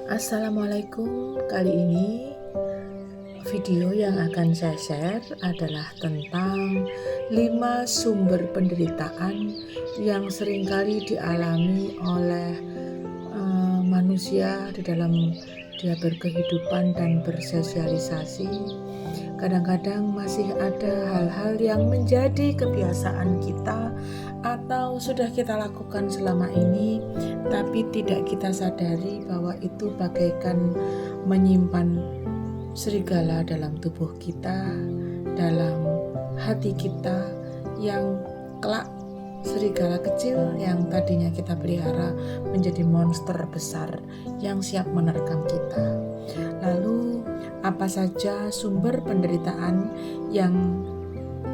Assalamualaikum. Kali ini video yang akan saya share adalah tentang 5 sumber penderitaan yang seringkali dialami oleh manusia di dalam dia berkehidupan dan bersosialisasi. Kadang-kadang masih ada hal-hal yang menjadi kebiasaan kita atau sudah kita lakukan selama ini, tapi tidak kita sadari bahwa itu bagaikan menyimpan serigala dalam tubuh kita, dalam hati kita, yang kelak serigala kecil yang tadinya kita pelihara menjadi monster besar yang siap menerkam kita. Lalu apa saja sumber penderitaan yang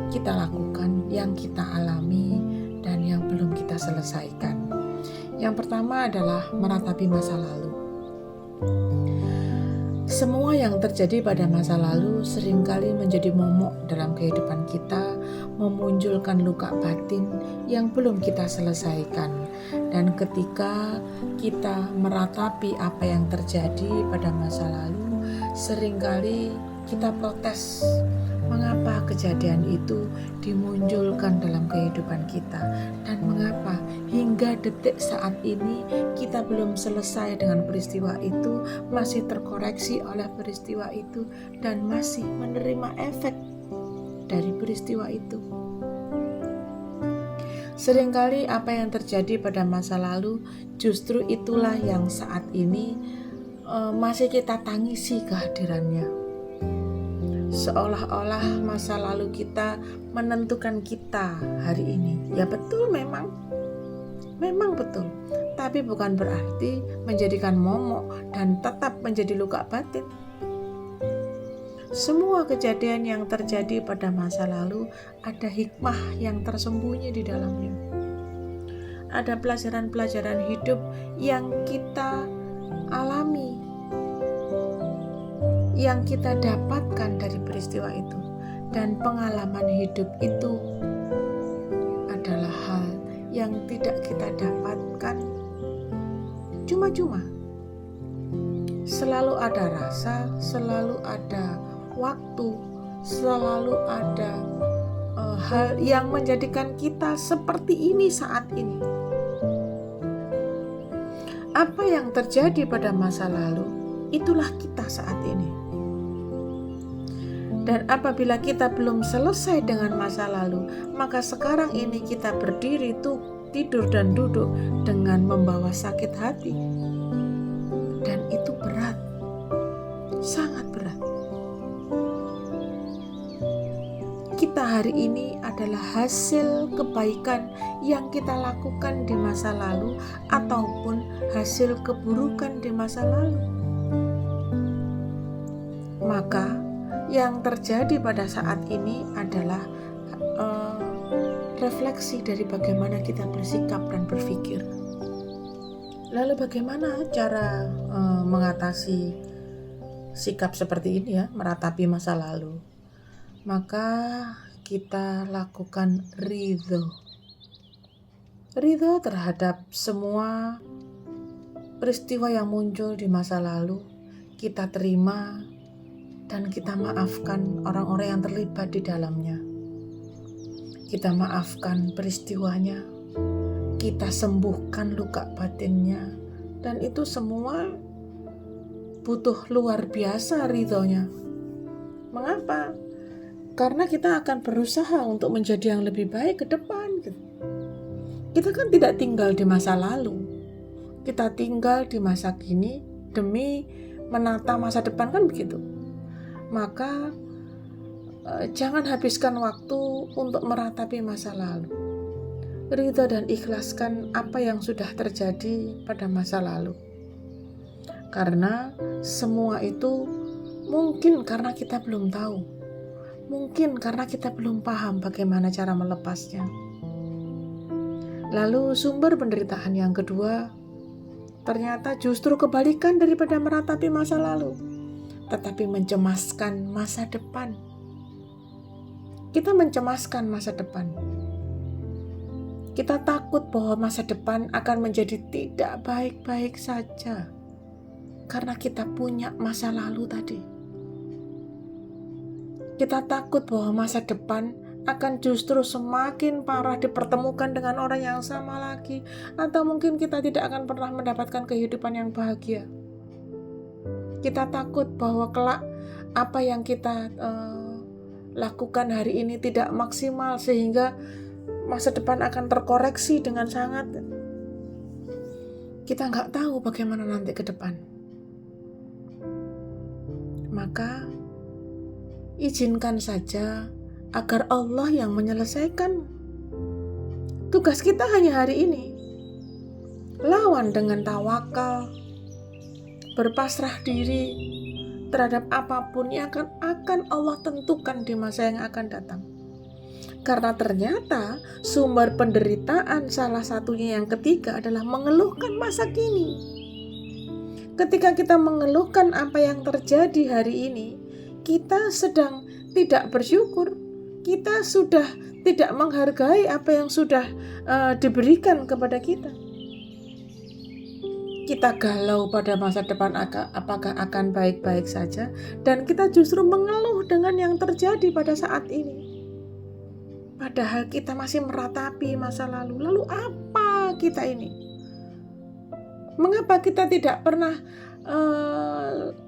kita lakukan, yang kita alami, dan yang belum kita selesaikan? Yang pertama adalah meratapi masa lalu. Semua yang terjadi pada masa lalu seringkali menjadi momok dalam kehidupan kita, memunculkan luka batin yang belum kita selesaikan. Dan ketika kita meratapi apa yang terjadi pada masa lalu, seringkali kita protes. Mengapa kejadian itu dimunculkan dalam kehidupan kita, dan mengapa hingga detik saat ini kita belum selesai dengan peristiwa itu, masih terkoreksi oleh peristiwa itu, dan masih menerima efek dari peristiwa itu. Seringkali apa yang terjadi pada masa lalu justru itulah yang saat ini masih kita tangisi kehadirannya. Seolah-olah masa lalu kita menentukan kita hari ini. Ya betul, memang betul. Tapi bukan berarti menjadikan momok dan tetap menjadi luka batin. Semua kejadian yang terjadi pada masa lalu ada hikmah yang tersembunyi di dalamnya. Ada pelajaran-pelajaran hidup yang kita alami, yang kita dapatkan dari peristiwa itu. Dan pengalaman hidup itu adalah hal yang tidak kita dapatkan cuma-cuma. Selalu ada rasa, selalu ada waktu, selalu ada hal yang menjadikan kita seperti ini saat ini. Apa yang terjadi pada masa lalu, itulah kita saat ini. Dan apabila kita belum selesai dengan masa lalu, maka sekarang ini kita berdiri, tidur dan duduk dengan membawa sakit hati. Dan itu berat, sangat berat. Kita hari ini adalah hasil kebaikan yang kita lakukan di masa lalu ataupun hasil keburukan di masa lalu. Maka yang terjadi pada saat ini adalah refleksi dari bagaimana kita bersikap dan berpikir. Lalu bagaimana cara mengatasi sikap seperti ini, ya, meratapi masa lalu? Maka kita lakukan ridho terhadap semua peristiwa yang muncul di masa lalu. Kita terima dan kita maafkan orang-orang yang terlibat di dalamnya. Kita maafkan peristiwanya, kita sembuhkan luka batinnya, dan itu semua butuh luar biasa ridhonya. Mengapa? Karena kita akan berusaha untuk menjadi yang lebih baik ke depan. Kita kan tidak tinggal di masa lalu, kita tinggal di masa kini demi menata masa depan, kan begitu. Maka jangan habiskan waktu untuk meratapi masa lalu. Ridho dan ikhlaskan apa yang sudah terjadi pada masa lalu. Karena semua itu mungkin karena kita belum tahu, mungkin karena kita belum paham bagaimana cara melepasnya. Lalu sumber penderitaan yang kedua ternyata justru kebalikan daripada meratapi masa lalu, tetapi mencemaskan masa depan. Kita mencemaskan masa depan. Kita takut bahwa masa depan akan menjadi tidak baik-baik saja. Karena kita punya masa lalu tadi. Kita takut bahwa masa depan akan justru semakin parah dipertemukan dengan orang yang sama lagi. Atau mungkin kita tidak akan pernah mendapatkan kehidupan yang bahagia. Kita takut bahwa kelak apa yang kita lakukan hari ini tidak maksimal sehingga masa depan akan terkoreksi dengan sangat. Kita nggak tahu bagaimana nanti ke depan. Maka izinkan saja agar Allah yang menyelesaikan. Tugas kita hanya hari ini. Lawan dengan tawakal, berpasrah diri terhadap apapun yang akan Allah tentukan di masa yang akan datang. Karena ternyata sumber penderitaan salah satunya yang ketiga adalah mengeluhkan masa kini. Ketika kita mengeluhkan apa yang terjadi hari ini, kita sedang tidak bersyukur. Kita sudah tidak menghargai apa yang sudah diberikan kepada kita. Kita galau pada masa depan apakah akan baik-baik saja, dan kita justru mengeluh dengan yang terjadi pada saat ini. Padahal kita masih meratapi masa lalu. Lalu apa kita ini? Mengapa kita tidak pernah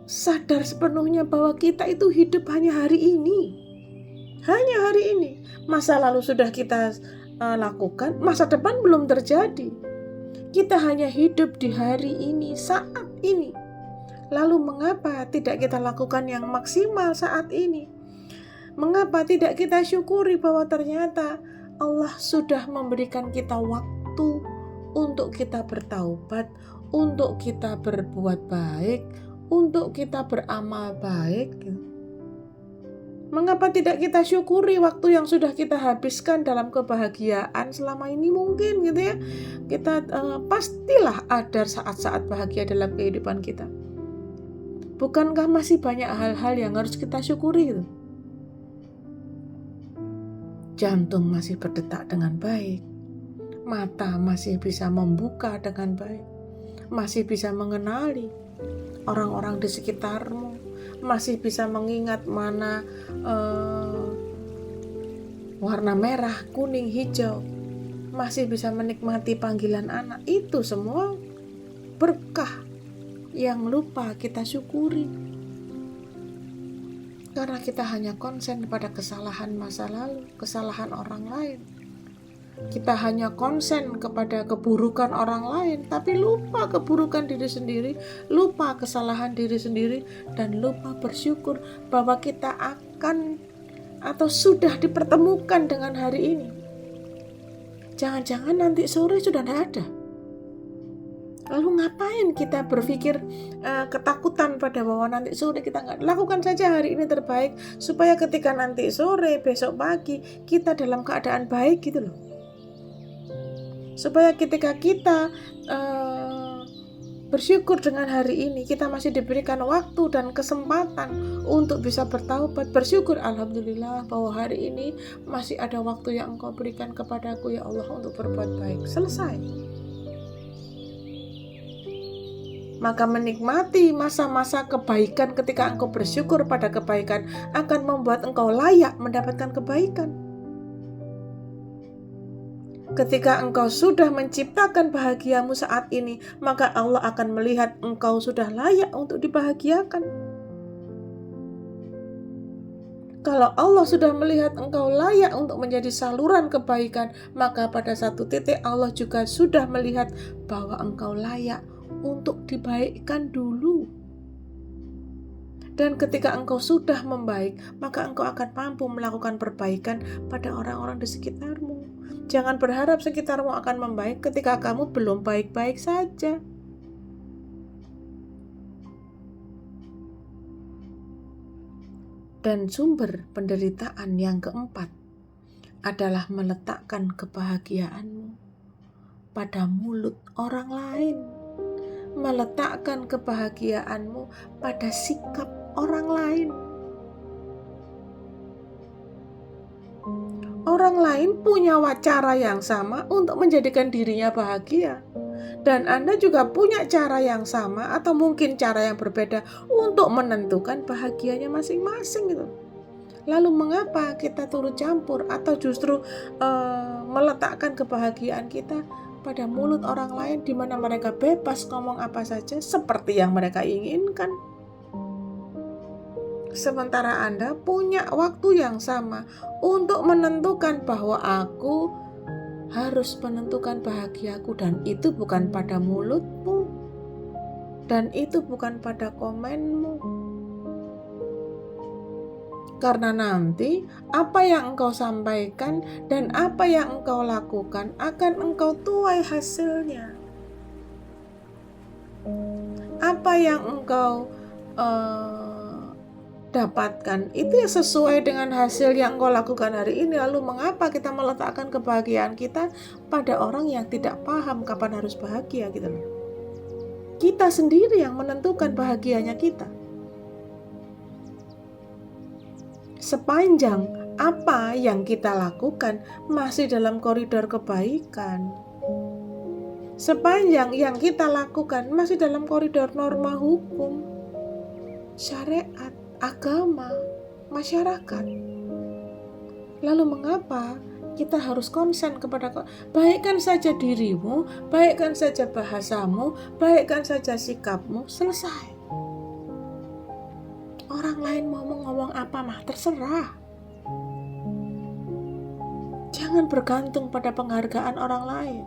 sadar sepenuhnya bahwa kita itu hidup hanya hari ini? Hanya hari ini. Masa lalu sudah kita lakukan, masa depan belum terjadi. Kita hanya hidup di hari ini, saat ini. Lalu mengapa tidak kita lakukan yang maksimal saat ini? Mengapa tidak kita syukuri bahwa ternyata Allah sudah memberikan kita waktu untuk kita bertaubat, untuk kita berbuat baik, untuk kita beramal baik. Mengapa tidak kita syukuri waktu yang sudah kita habiskan dalam kebahagiaan selama ini mungkin gitu ya. Kita pastilah ada saat-saat bahagia dalam kehidupan kita. Bukankah masih banyak hal-hal yang harus kita syukuri gitu? Jantung masih berdetak dengan baik. Mata masih bisa membuka dengan baik. Masih bisa mengenali orang-orang di sekitarmu. Masih bisa mengingat mana warna merah, kuning, hijau. Masih bisa menikmati panggilan anak. Itu semua berkah yang lupa kita syukuri. Karena kita hanya konsen pada kesalahan masa lalu, kesalahan orang lain. Kita hanya konsen kepada keburukan orang lain, tapi lupa keburukan diri sendiri, lupa kesalahan diri sendiri, dan lupa bersyukur bahwa kita akan atau sudah dipertemukan dengan hari ini. Jangan-jangan nanti sore sudah tidak ada. Lalu ngapain kita berpikir ketakutan pada bahwa nanti sore kita nggak. Lakukan saja hari ini terbaik, supaya ketika nanti sore, besok pagi, kita dalam keadaan baik gitu loh. Supaya ketika kita bersyukur dengan hari ini, kita masih diberikan waktu dan kesempatan untuk bisa bertaubat, bersyukur alhamdulillah bahwa hari ini masih ada waktu yang Engkau berikan kepadaku ya Allah untuk berbuat baik. Selesai. Maka menikmati masa-masa kebaikan ketika engkau bersyukur pada kebaikan akan membuat engkau layak mendapatkan kebaikan. Ketika engkau sudah menciptakan bahagiamu saat ini, maka Allah akan melihat engkau sudah layak untuk dibahagiakan. Kalau Allah sudah melihat engkau layak untuk menjadi saluran kebaikan, maka pada satu titik Allah juga sudah melihat bahwa engkau layak untuk dibaikkan dulu. Dan ketika engkau sudah membaik, maka engkau akan mampu melakukan perbaikan pada orang-orang di sekitarmu. Jangan berharap sekitarmu akan membaik ketika kamu belum baik-baik saja. Dan sumber penderitaan yang keempat adalah meletakkan kebahagiaanmu pada mulut orang lain. Meletakkan kebahagiaanmu pada sikap orang lain. Orang lain punya cara yang sama untuk menjadikan dirinya bahagia. Dan Anda juga punya cara yang sama atau mungkin cara yang berbeda untuk menentukan bahagianya masing-masing gitu. Lalu mengapa kita turut campur atau justru meletakkan kebahagiaan kita pada mulut orang lain di mana mereka bebas ngomong apa saja seperti yang mereka inginkan? Sementara Anda punya waktu yang sama untuk menentukan bahwa aku harus menentukan bahagiaku, dan itu bukan pada mulutmu, dan itu bukan pada komenmu. Karena nanti apa yang engkau sampaikan dan apa yang engkau lakukan akan engkau tuai hasilnya. Apa yang engkau dapatkan itu ya sesuai dengan hasil yang engkau lakukan hari ini. Lalu mengapa kita meletakkan kebahagiaan kita pada orang yang tidak paham kapan harus bahagia gitu loh. Kita sendiri yang menentukan bahagianya kita. Sepanjang apa yang kita lakukan masih dalam koridor kebaikan, sepanjang yang kita lakukan masih dalam koridor norma hukum, syariat, agama, masyarakat, lalu mengapa kita harus konsen kepada baikkan saja dirimu, baikkan saja bahasamu, baikkan saja sikapmu, selesai. Orang lain mau ngomong apa mah terserah. Jangan bergantung pada penghargaan orang lain.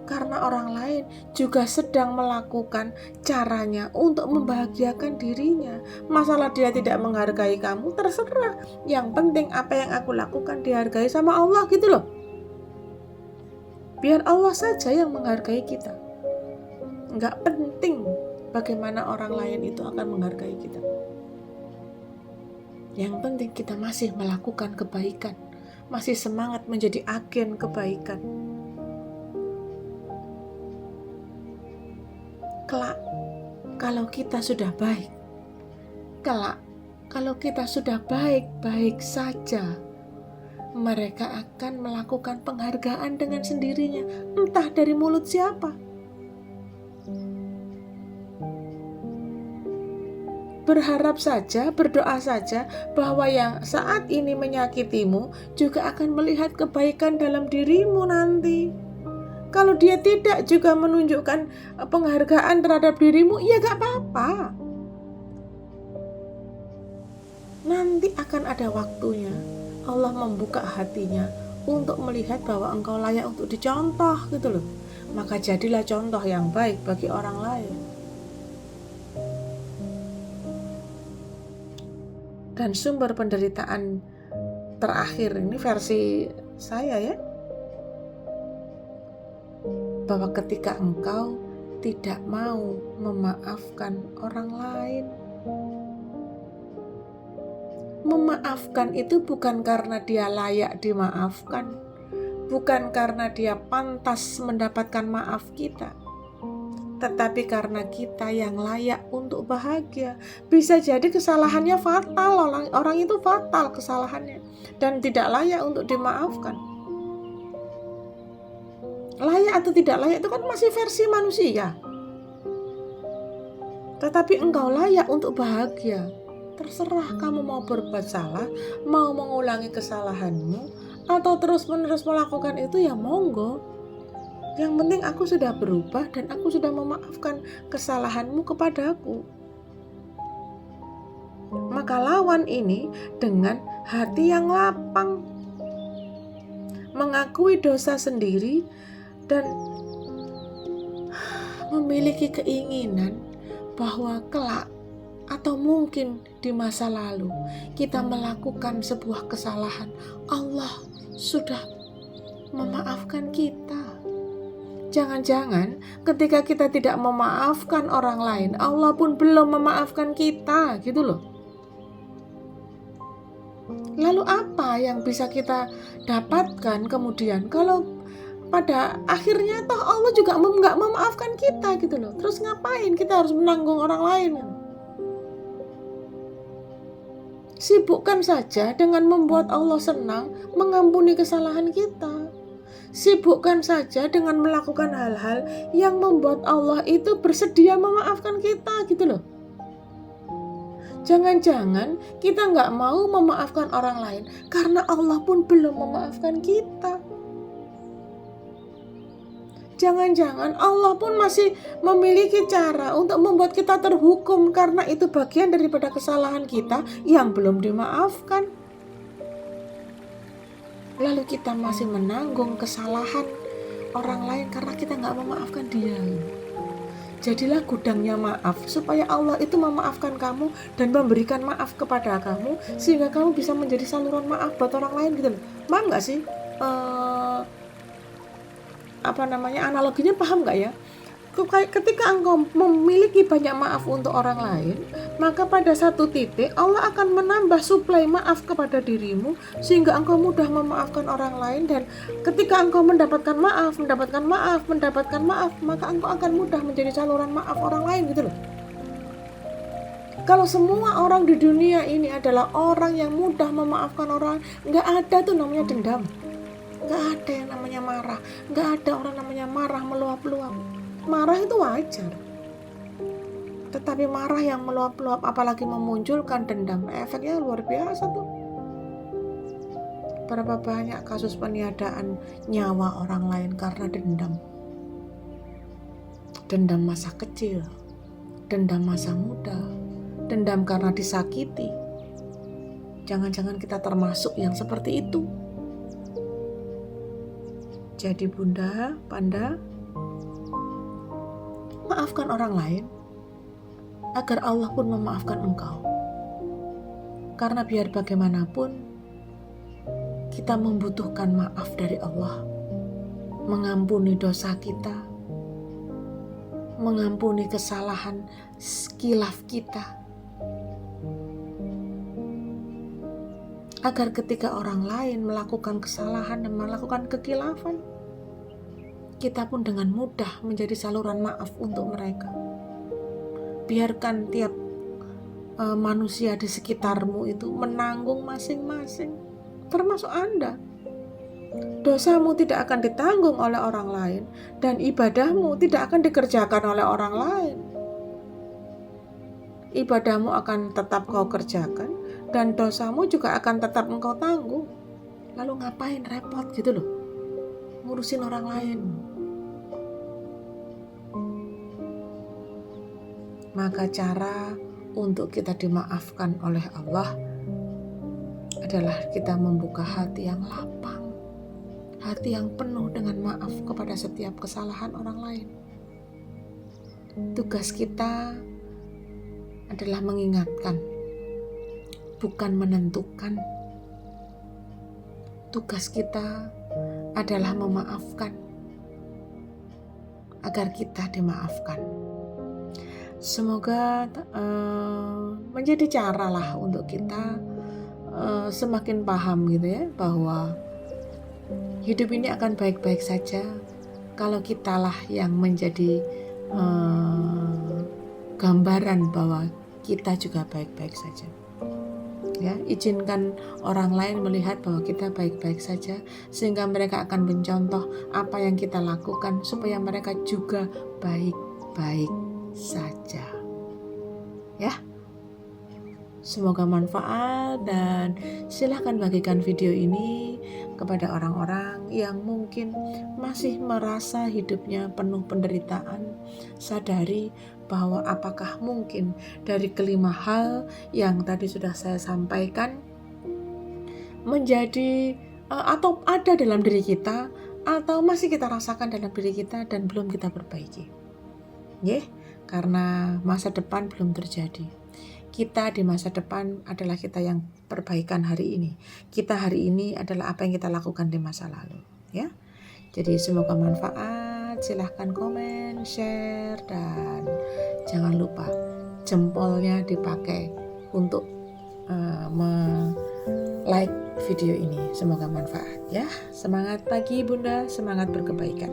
Karena orang lain juga sedang melakukan caranya untuk membahagiakan dirinya. Masalah dia tidak menghargai kamu, terserah. Yang penting apa yang aku lakukan dihargai sama Allah gitu loh. Biar Allah saja yang menghargai kita. Nggak penting bagaimana orang lain itu akan menghargai kita. Yang penting kita masih melakukan kebaikan, masih semangat menjadi agen kebaikan. Kelak, kalau kita sudah baik, kelak, kalau kita sudah baik-baik saja, mereka akan melakukan penghargaan dengan sendirinya, entah dari mulut siapa. Berharap saja, berdoa saja bahwa yang saat ini menyakitimu juga akan melihat kebaikan dalam dirimu nanti. Kalau dia tidak juga menunjukkan penghargaan terhadap dirimu, ya gak apa-apa. Nanti akan ada waktunya Allah membuka hatinya untuk melihat bahwa engkau layak untuk dicontoh gitu loh. Maka jadilah contoh yang baik bagi orang lain. Dan sumber penderitaan terakhir ini versi saya ya, bahwa ketika engkau tidak mau memaafkan orang lain. Memaafkan itu bukan karena dia layak dimaafkan, bukan karena dia pantas mendapatkan maaf kita, tetapi karena kita yang layak untuk bahagia. Bisa jadi kesalahannya fatal, orang itu fatal kesalahannya dan tidak layak untuk dimaafkan. Layak atau tidak layak itu kan masih versi manusia. Tetapi engkau layak untuk bahagia. Terserah kamu mau berbuat salah, mau mengulangi kesalahanmu, atau terus-menerus melakukan itu, ya monggo. Yang penting aku sudah berubah dan aku sudah memaafkan kesalahanmu kepadaku. Maka lawan ini dengan hati yang lapang, mengakui dosa sendiri dan memiliki keinginan bahwa kelak atau mungkin di masa lalu kita melakukan sebuah kesalahan, Allah sudah memaafkan kita. Jangan-jangan ketika kita tidak memaafkan orang lain, Allah pun belum memaafkan kita gitu loh. Lalu apa yang bisa kita dapatkan kemudian kalau pada akhirnya toh Allah juga nggak memaafkan kita gitu loh. Terus ngapain kita harus menanggung orang lain? Sibukkan saja dengan membuat Allah senang, mengampuni kesalahan kita. Sibukkan saja dengan melakukan hal-hal yang membuat Allah itu bersedia memaafkan kita gitu loh. Jangan-jangan kita nggak mau memaafkan orang lain karena Allah pun belum memaafkan kita. Jangan-jangan Allah pun masih memiliki cara untuk membuat kita terhukum karena itu bagian daripada kesalahan kita yang belum dimaafkan. Lalu kita masih menanggung kesalahan orang lain karena kita nggak memaafkan dia. Jadilah gudangnya maaf supaya Allah itu memaafkan kamu dan memberikan maaf kepada kamu sehingga kamu bisa menjadi saluran maaf buat orang lain gitu loh. Paham nggak sih? Analoginya paham nggak ya? Ketika engkau memiliki banyak maaf untuk orang lain, maka pada satu titik Allah akan menambah suplai maaf kepada dirimu sehingga engkau mudah memaafkan orang lain, dan ketika engkau mendapatkan maaf, maka engkau akan mudah menjadi saluran maaf orang lain gitu loh. Kalau semua orang di dunia ini adalah orang yang mudah memaafkan orang, nggak ada tuh namanya dendam, nggak ada yang namanya marah, nggak ada orang namanya marah meluap-luap. Marah itu wajar, tetapi marah yang meluap-luap apalagi memunculkan dendam, efeknya luar biasa tuh. Berapa banyak kasus peniadaan nyawa orang lain karena dendam. Dendam masa kecil, dendam masa muda, dendam karena disakiti. Jangan-jangan kita termasuk yang seperti itu. Jadi Bunda, Panda, maafkan orang lain agar Allah pun memaafkan engkau. Karena biar bagaimanapun kita membutuhkan maaf dari Allah, mengampuni dosa kita, mengampuni kesalahan khilaf kita, agar ketika orang lain melakukan kesalahan dan melakukan kekhilafan, kita pun dengan mudah menjadi saluran maaf untuk mereka. Biarkan tiap manusia di sekitarmu itu menanggung masing-masing, termasuk Anda. Dosamu tidak akan ditanggung oleh orang lain dan ibadahmu tidak akan dikerjakan oleh orang lain. Ibadahmu akan tetap kau kerjakan dan dosamu juga akan tetap engkau tanggung. Lalu ngapain repot gitu loh, ngurusin orang lain. Maka cara untuk kita dimaafkan oleh Allah adalah kita membuka hati yang lapang, hati yang penuh dengan maaf kepada setiap kesalahan orang lain. Tugas kita adalah mengingatkan, bukan menentukan. Tugas kita adalah memaafkan agar kita dimaafkan. Semoga menjadi cara lah untuk kita semakin paham gitu ya, bahwa hidup ini akan baik-baik saja kalau kitalah yang menjadi gambaran bahwa kita juga baik-baik saja. Ya, izinkan orang lain melihat bahwa kita baik-baik saja sehingga mereka akan mencontoh apa yang kita lakukan supaya mereka juga baik-baik saja. Ya. Semoga manfaat dan silahkan bagikan video ini kepada orang-orang yang mungkin masih merasa hidupnya penuh penderitaan. Sadari bahwa apakah mungkin dari kelima hal yang tadi sudah saya sampaikan menjadi atau ada dalam diri kita atau masih kita rasakan dalam diri kita dan belum kita perbaiki. Karena masa depan belum terjadi. Kita di masa depan adalah kita yang perbaikan hari ini. Kita hari ini adalah apa yang kita lakukan di masa lalu. Ya, jadi semoga manfaat. Silahkan komen, share, dan jangan lupa jempolnya dipakai untuk like video ini. Semoga manfaat ya. Semangat pagi Bunda, semangat berkebaikan.